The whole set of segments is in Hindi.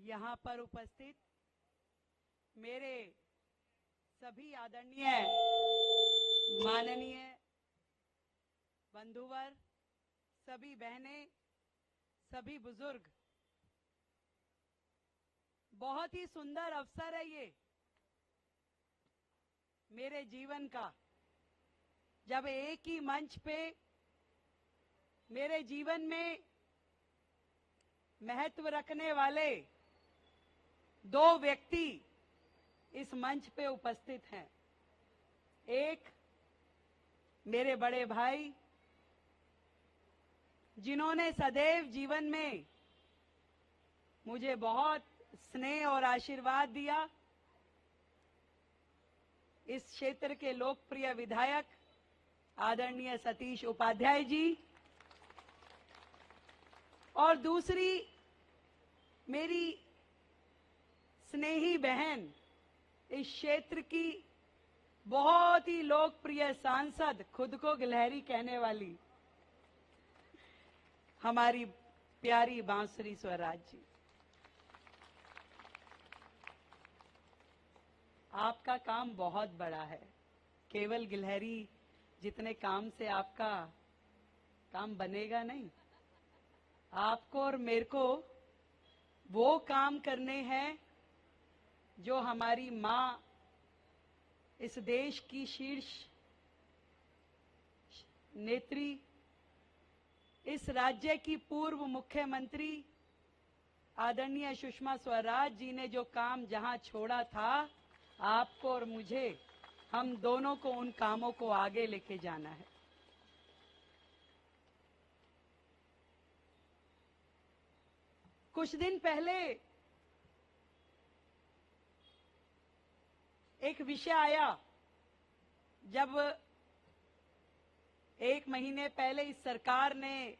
यहाँ पर उपस्थित मेरे सभी आदरणीय माननीय बंधुवर, सभी बहनें, सभी बुजुर्ग, बहुत ही सुंदर अवसर है ये मेरे जीवन का, जब एक ही मंच पे मेरे जीवन में महत्व रखने वाले दो व्यक्ति इस मंच पे उपस्थित हैं। एक मेरे बड़े भाई, जिन्होंने सदैव जीवन में मुझे बहुत स्नेह और आशीर्वाद दिया, इस क्षेत्र के लोकप्रिय विधायक आदरणीय सतीश उपाध्याय जी, और दूसरी मेरी स्नेही बहन, इस क्षेत्र की बहुत ही लोकप्रिय सांसद, खुद को गिलहरी कहने वाली हमारी प्यारी बांसुरी स्वराज जी। आपका काम बहुत बड़ा है, केवल गिलहरी जितने काम से आपका काम बनेगा नहीं। आपको और मेरे को वो काम करने हैं जो हमारी मां, इस देश की शीर्ष नेत्री, इस राज्य की पूर्व मुख्यमंत्री आदरणीय सुषमा स्वराज जी ने जो काम जहां छोड़ा था, आपको और मुझे, हम दोनों को उन कामों को आगे लेके जाना है। कुछ दिन पहले एक विषय आया, जब 1 महीने पहले इस सरकार ने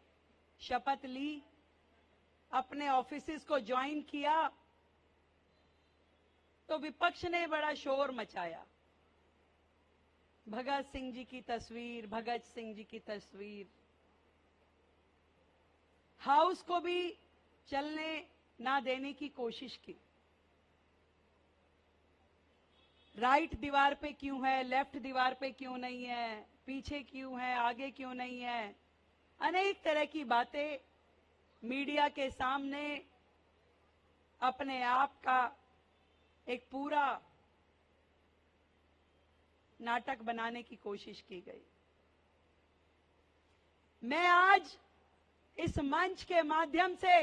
शपथ ली, अपने ऑफिसेस को ज्वाइन किया, तो विपक्ष ने बड़ा शोर मचाया। भगत सिंह जी की तस्वीर, भगत सिंह जी की तस्वीर, हाउस को भी चलने ना देने की कोशिश की। राइट दीवार पे क्यों है, लेफ्ट दीवार पे क्यों नहीं है, पीछे क्यों है, आगे क्यों नहीं है, अनेक तरह की बातें मीडिया के सामने अपने आप का एक पूरा नाटक बनाने की कोशिश की गई। मैं आज इस मंच के माध्यम से,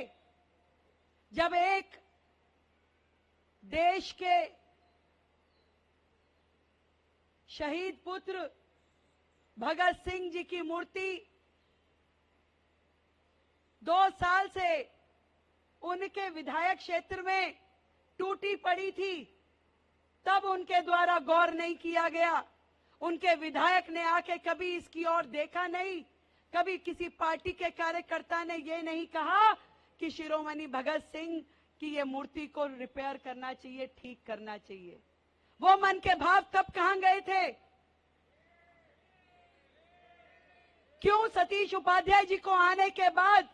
जब एक देश के शहीद पुत्र भगत सिंह जी की मूर्ति 2 साल से उनके विधायक क्षेत्र में टूटी पड़ी थी, तब उनके द्वारा गौर नहीं किया गया। उनके विधायक ने आके कभी इसकी ओर देखा नहीं। कभी किसी पार्टी के कार्यकर्ता ने ये नहीं कहा कि शिरोमणि भगत सिंह की ये मूर्ति को रिपेयर करना चाहिए, ठीक करना चाहिए। वो मन के भाव तब कहां गए थे? क्यों सतीश उपाध्याय जी को आने के बाद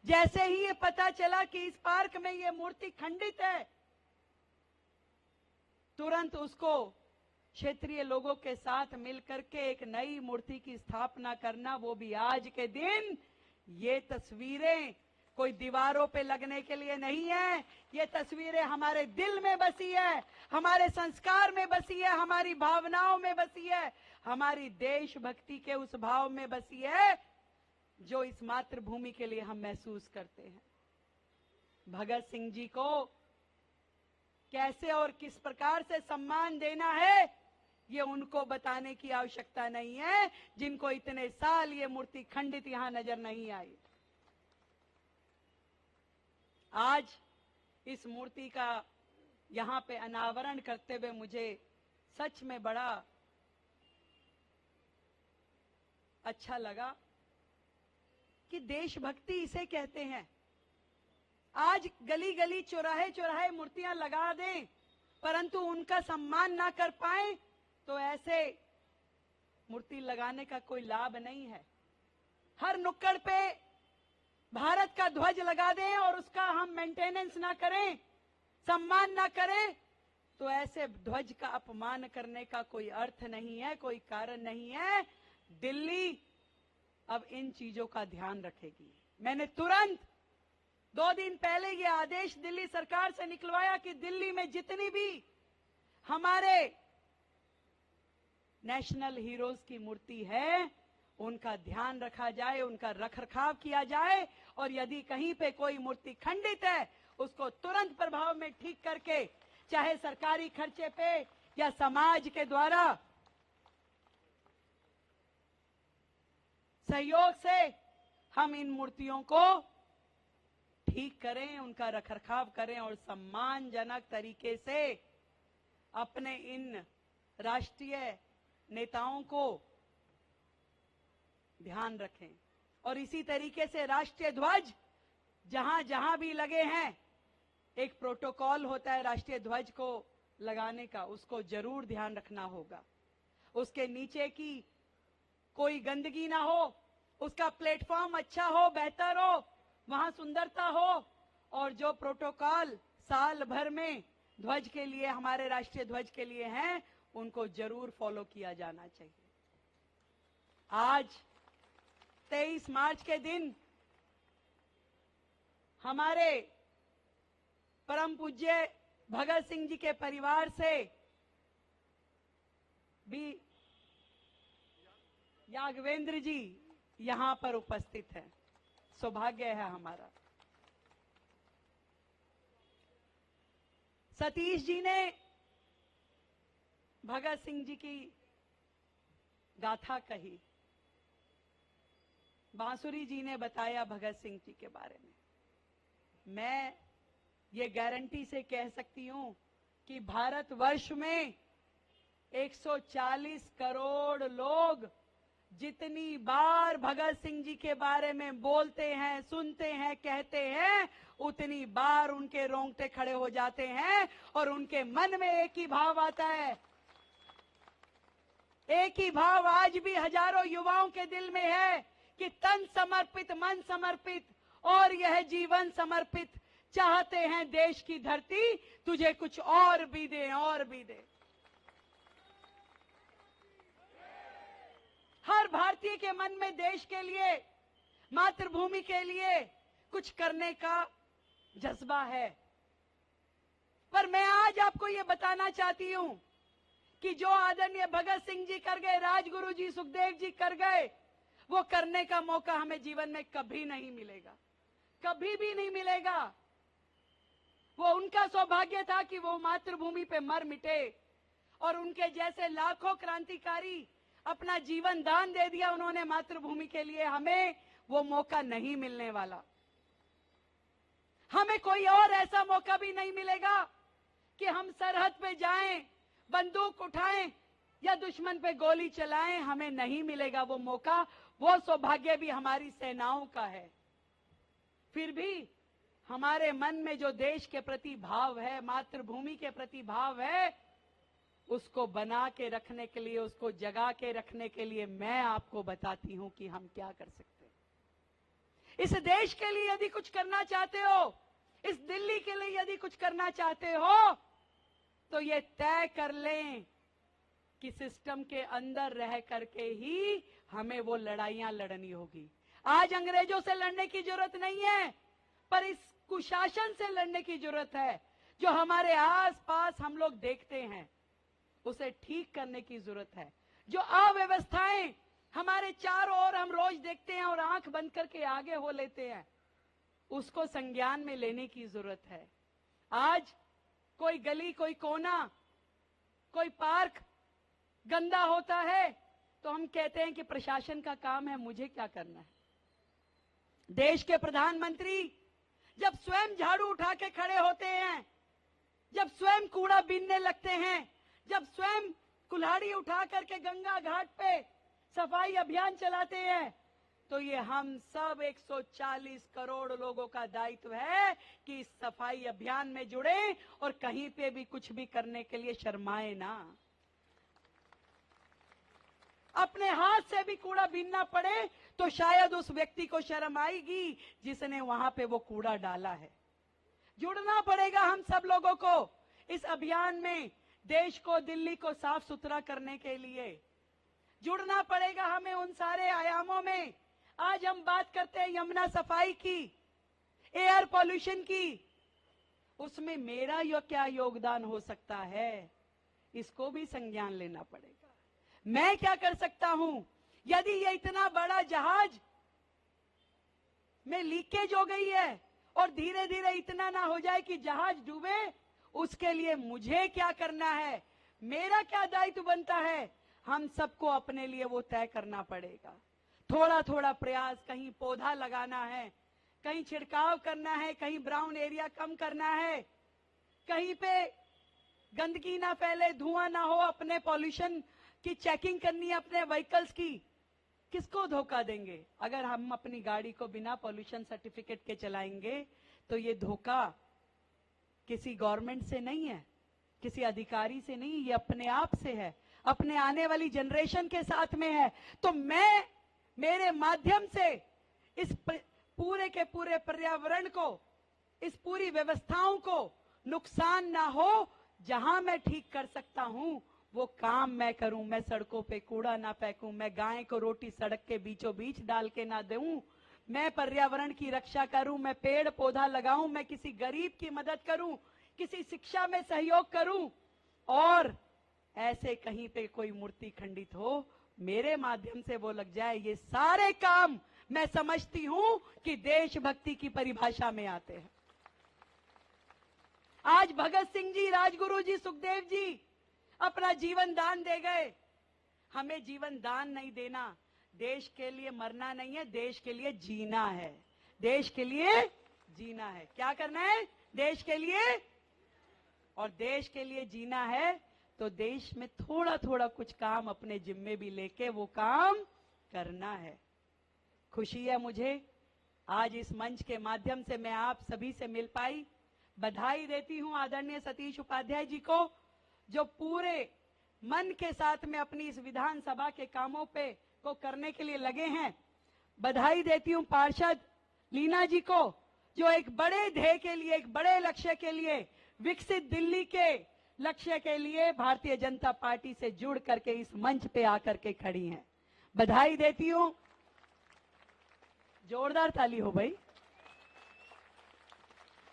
जैसे ही ये पता चला कि इस पार्क में ये मूर्ति खंडित है, तुरंत उसको क्षेत्रीय लोगों के साथ मिलकर के एक नई मूर्ति की स्थापना करना, वो भी आज के दिन। ये तस्वीरें कोई दीवारों पे लगने के लिए नहीं है, ये तस्वीरें हमारे दिल में बसी है, हमारे संस्कार में बसी है, हमारी भावनाओं में बसी है, हमारी देशभक्ति के उस भाव में बसी है जो इस मातृभूमि के लिए हम महसूस करते हैं। भगत सिंह जी को कैसे और किस प्रकार से सम्मान देना है, ये उनको बताने की आवश्यकता नहीं है, जिनको इतने साल ये मूर्ति खंडित यहां नजर नहीं आई। आज इस मूर्ति का यहां पे अनावरण करते हुए मुझे सच में बड़ा अच्छा लगा कि देशभक्ति इसे कहते हैं। आज गली गली, चौराहे चौराहे मूर्तियां लगा दें, परंतु उनका सम्मान ना कर पाए, तो ऐसे मूर्ति लगाने का कोई लाभ नहीं है। हर नुक्कड़ पे भारत का ध्वज लगा दें और उसका हम मेंटेनेंस ना करें, सम्मान ना करे तो ऐसे ध्वज का अपमान करने का कोई अर्थ नहीं है, कोई कारण नहीं है। दिल्ली अब इन चीजों का ध्यान रखेगी। मैंने तुरंत 2 दिन पहले ये आदेश दिल्ली सरकार से निकलवाया कि दिल्ली में जितनी भी हमारे नेशनल हीरोज की मूर्ति है उनका ध्यान रखा जाए, उनका रखरखाव किया जाए, और यदि कहीं पे कोई मूर्ति खंडित है उसको तुरंत प्रभाव में ठीक करके, चाहे सरकारी खर्चे पे या समाज के द्वारा सहयोग से हम इन मूर्तियों को ठीक करें, उनका रखरखाव करें और सम्मानजनक तरीके से अपने इन राष्ट्रीय नेताओं को ध्यान रखें। और इसी तरीके से राष्ट्रीय ध्वज जहां जहां भी लगे हैं, एक प्रोटोकॉल होता है राष्ट्रीय ध्वज को लगाने का, उसको जरूर ध्यान रखना होगा। उसके नीचे की कोई गंदगी ना हो, उसका प्लेटफॉर्म अच्छा हो, बेहतर हो, वहां सुंदरता हो, और जो प्रोटोकॉल साल भर में ध्वज के लिए, हमारे राष्ट्रीय ध्वज के लिए हैं, उनको जरूर फॉलो किया जाना चाहिए। आज 23 मार्च के दिन हमारे परम पूज्य भगत सिंह जी के परिवार से भी यागवेंद्र जी यहां पर उपस्थित हैं। सौभाग्य है हमारा। सतीश जी ने भगत सिंह जी की गाथा कही, बांसुरी जी ने बताया भगत सिंह जी के बारे में। मैं ये गारंटी से कह सकती हूं कि भारतवर्ष में 140 करोड़ लोग जितनी बार भगत सिंह जी के बारे में बोलते हैं, सुनते हैं, कहते हैं, उतनी बार उनके रोंगटे खड़े हो जाते हैं और उनके मन में एक ही भाव आता है। एक ही भाव आज भी हजारों युवाओं के दिल में है कि तन समर्पित, मन समर्पित और यह जीवन समर्पित चाहते हैं देश की धरती तुझे कुछ और भी दे, और भी दे। हर भारतीय के मन में देश के लिए, मातृभूमि के लिए कुछ करने का जज्बा है। पर मैं आज आपको ये बताना चाहती हूं कि जो आदरणीय भगत सिंह जी कर गए, राजगुरु जी, सुखदेव जी कर गए, वो करने का मौका हमें जीवन में कभी नहीं मिलेगा, कभी भी नहीं मिलेगा। वो उनका सौभाग्य था कि वो मातृभूमि पे मर मिटे और उनके जैसे लाखों क्रांतिकारी अपना जीवन दान दे दिया उन्होंने मातृभूमि के लिए। हमें वो मौका नहीं मिलने वाला। हमें कोई और ऐसा मौका भी नहीं मिलेगा कि हम सरहद पे जाएं, बंदूक उठाएं या दुश्मन पे गोली चलाएं। हमें नहीं मिलेगा वो मौका। वो सौभाग्य भी हमारी सेनाओं का है। फिर भी हमारे मन में जो देश के प्रति भाव है, मातृभूमि के प्रति भाव है, उसको बना के रखने के लिए, उसको जगा के रखने के लिए मैं आपको बताती हूं कि हम क्या कर सकते हैं। इस देश के लिए यदि कुछ करना चाहते हो, इस दिल्ली के लिए यदि कुछ करना चाहते हो, तो ये तय कर लें कि सिस्टम के अंदर रह करके ही हमें वो लड़ाइयां लड़नी होगी। आज अंग्रेजों से लड़ने की जरूरत नहीं है, पर इस कुशासन से लड़ने की जरूरत है जो हमारे आसपास हम लोग देखते हैं। उसे ठीक करने की जरूरत है। जो अव्यवस्थाएं हमारे चारों ओर हम रोज देखते हैं और आंख बंद करके आगे हो लेते हैं, उसको संज्ञान में लेने की जरूरत है। आज कोई गली, कोई कोना, कोई पार्क गंदा होता है तो हम कहते हैं कि प्रशासन का काम है, मुझे क्या करना है। देश के प्रधानमंत्री जब स्वयं झाड़ू उठा के खड़े होते हैं, जब स्वयं कूड़ा बीनने लगते हैं, जब स्वयं कुल्हाड़ी उठा करके गंगा घाट पे सफाई अभियान चलाते हैं, तो ये हम सब 140 करोड़ लोगों का दायित्व है कि इस सफाई अभियान में जुड़े और कहीं पे भी कुछ भी करने के लिए शर्माए ना। अपने हाथ से भी कूड़ा बीनना पड़े तो शायद उस व्यक्ति को शर्म आएगी जिसने वहां पे वो कूड़ा डाला है। जुड़ना पड़ेगा हम सब लोगों को इस अभियान में, देश को, दिल्ली को साफ सुथरा करने के लिए जुड़ना पड़ेगा हमें उन सारे आयामों में। आज हम बात करते हैं यमुना सफाई की, एयर पॉल्यूशन की, उसमें मेरा क्या योगदान हो सकता है, इसको भी संज्ञान लेना पड़ेगा। मैं क्या कर सकता हूं यदि ये इतना बड़ा जहाज में लीकेज हो गई है और धीरे धीरे इतना ना हो जाए कि जहाज डूबे, उसके लिए मुझे क्या करना है, मेरा क्या दायित्व बनता है, हम सबको अपने लिए वो तय करना पड़ेगा। थोड़ा थोड़ा प्रयास, कहीं पौधा लगाना है, कहीं छिड़काव करना है, कहीं ब्राउन एरिया कम करना है, कहीं पे गंदगी ना फैले, धुआं ना हो, अपने पॉल्यूशन की चेकिंग करनी है अपने व्हीकल्स की। किसको धोखा देंगे? अगर हम अपनी गाड़ी को बिना पॉल्यूशन सर्टिफिकेट के चलाएंगे तो ये धोखा किसी गवर्नमेंट से नहीं है, किसी अधिकारी से नहीं, ये अपने आप से है, अपने आने वाली जनरेशन के साथ में है। तो मैं मेरे माध्यम से इस पूरे के पूरे पर्यावरण को, इस पूरी व्यवस्थाओं को नुकसान ना हो, जहां मैं ठीक कर सकता हूं वो काम मैं करूं। मैं सड़कों पे कूड़ा ना फेंकूं, मैं गाय को रोटी सड़क के बीचों बीच डाल के ना दूं, मैं पर्यावरण की रक्षा करूं, मैं पेड़ पौधा लगाऊं, मैं किसी गरीब की मदद करूं, किसी शिक्षा में सहयोग करूं, और ऐसे कहीं पे कोई मूर्ति खंडित हो, मेरे माध्यम से वो लग जाए। ये सारे काम मैं समझती हूं कि देशभक्ति की परिभाषा में आते हैं। आज भगत सिंह जी, राजगुरु जी, सुखदेव जी अपना जीवन दान दे गए। हमें जीवन दान नहीं देना, देश के लिए मरना नहीं है, देश के लिए जीना है, देश के लिए जीना है। क्या करना है? देश के लिए, और देश के लिए जीना है तो देश में थोड़ा थोड़ा कुछ काम अपने जिम्मे भी लेके वो काम करना है। खुशी है मुझे आज इस मंच के माध्यम से मैं आप सभी से मिल पाई। बधाई देती हूं आदरणीय सतीश उपाध्याय जी को, जो पूरे मन के साथ में अपनी इस विधानसभा के कामों पे को करने के लिए लगे हैं। बधाई देती हूं पार्षद लीना जी को, जो एक बड़े ध्येय के लिए, एक बड़े लक्ष्य के लिए, विकसित दिल्ली के लक्ष्य के लिए भारतीय जनता पार्टी से जुड़ करके इस मंच पे आकर के खड़ी हैं। बधाई देती हूं, जोरदार ताली हो भाई।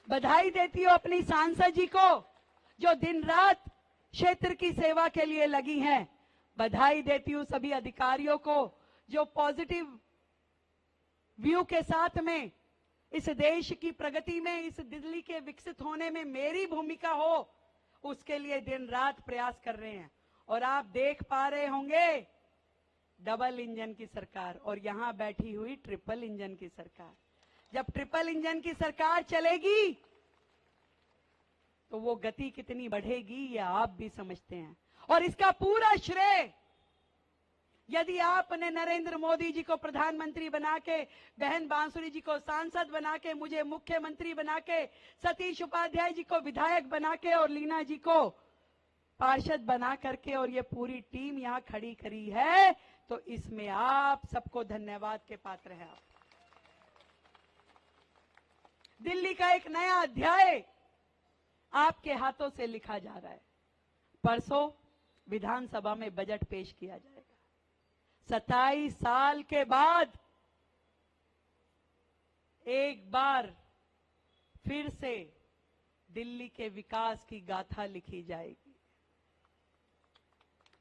बधाई देती हूं अपनी सांसद जी को, जो दिन रात क्षेत्र की सेवा के लिए लगी हैं। बधाई देती हूं सभी अधिकारियों को, जो पॉजिटिव व्यू के साथ में इस देश की प्रगति में, इस दिल्ली के विकसित होने में मेरी भूमिका हो, उसके लिए दिन रात प्रयास कर रहे हैं। और आप देख पा रहे होंगे डबल इंजन की सरकार और यहां बैठी हुई ट्रिपल इंजन की सरकार। जब ट्रिपल इंजन की सरकार चलेगी तो वो गति कितनी बढ़ेगी ये आप भी समझते हैं। और इसका पूरा श्रेय यदि आपने नरेंद्र मोदी जी को प्रधानमंत्री बना के, बहन बांसुरी जी को सांसद बना के, मुझे मुख्यमंत्री बना के, सतीश उपाध्याय जी को विधायक बना के और लीना जी को पार्षद बना करके और ये पूरी टीम यहां खड़ी करी है, तो इसमें आप सबको धन्यवाद के पात्र हैं। आप दिल्ली का एक नया अध्याय आपके हाथों से लिखा जा रहा है। परसों विधानसभा में बजट पेश किया जाएगा। 27 साल के बाद एक बार फिर से दिल्ली के विकास की गाथा लिखी जाएगी।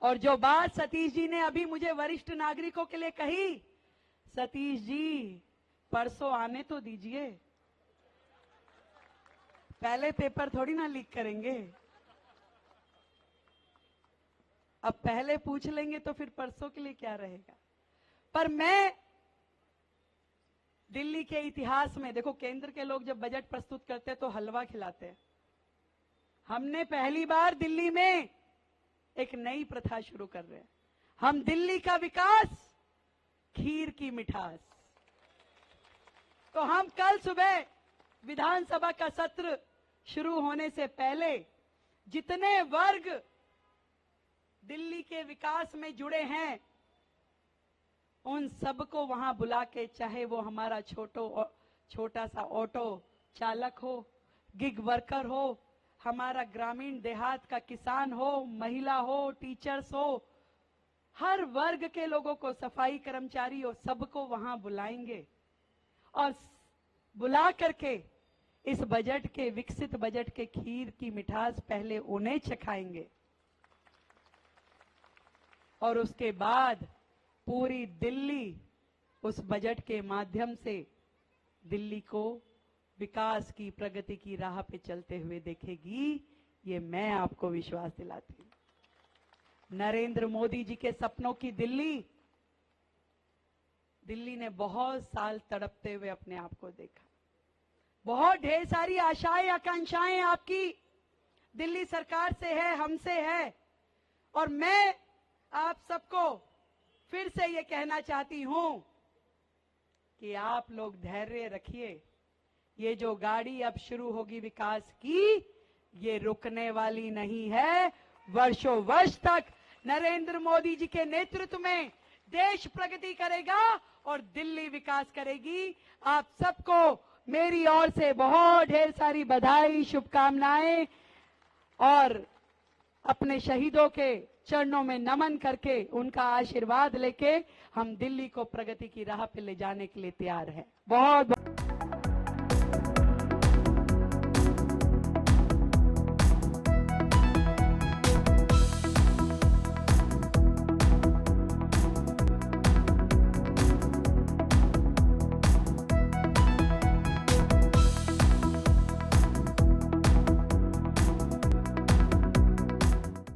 और जो बात सतीश जी ने अभी मुझे वरिष्ठ नागरिकों के लिए कही, सतीश जी परसों आने तो दीजिए, पहले पेपर थोड़ी ना लीक करेंगे। अब पहले पूछ लेंगे तो फिर परसों के लिए क्या रहेगा। पर मैं दिल्ली के इतिहास में, देखो केंद्र के लोग जब बजट प्रस्तुत करते हैं तो हलवा खिलाते हैं। हमने पहली बार दिल्ली में एक नई प्रथा शुरू कर रहे हैं। हम दिल्ली का विकास, खीर की मिठास। तो हम कल सुबह विधानसभा का सत्र शुरू होने से पहले जितने वर्ग दिल्ली के विकास में जुड़े हैं उन सबको वहां बुला के, चाहे वो हमारा छोटा सा ऑटो चालक हो, गिग वर्कर हो, हमारा ग्रामीण देहात का किसान हो, महिला हो, टीचर्स हो, हर वर्ग के लोगों को, सफाई कर्मचारी हो, सबको वहां बुलाएंगे और बुला करके इस बजट के, विकसित बजट के खीर की मिठास पहले उन्हें चखाएंगे और उसके बाद पूरी दिल्ली उस बजट के माध्यम से दिल्ली को विकास की, प्रगति की राह पे चलते हुए देखेगी। ये मैं आपको विश्वास दिलाती हूं। नरेंद्र मोदी जी के सपनों की दिल्ली, दिल्ली ने बहुत साल तड़पते हुए अपने आप को देखा। बहुत ढेर सारी आशाएं, आकांक्षाएं आपकी दिल्ली सरकार से है, हमसे है, और मैं आप सबको फिर से ये कहना चाहती हूं कि आप लोग धैर्य रखिए। ये जो गाड़ी अब शुरू होगी विकास की, ये रुकने वाली नहीं है। वर्षों वर्ष तक नरेंद्र मोदी जी के नेतृत्व में देश प्रगति करेगा और दिल्ली विकास करेगी। आप सबको मेरी ओर से बहुत ढेर सारी बधाई, शुभकामनाएं, और अपने शहीदों के चरणों में नमन करके उनका आशीर्वाद लेके हम दिल्ली को प्रगति की राह पे ले जाने के लिए तैयार हैं। बहुत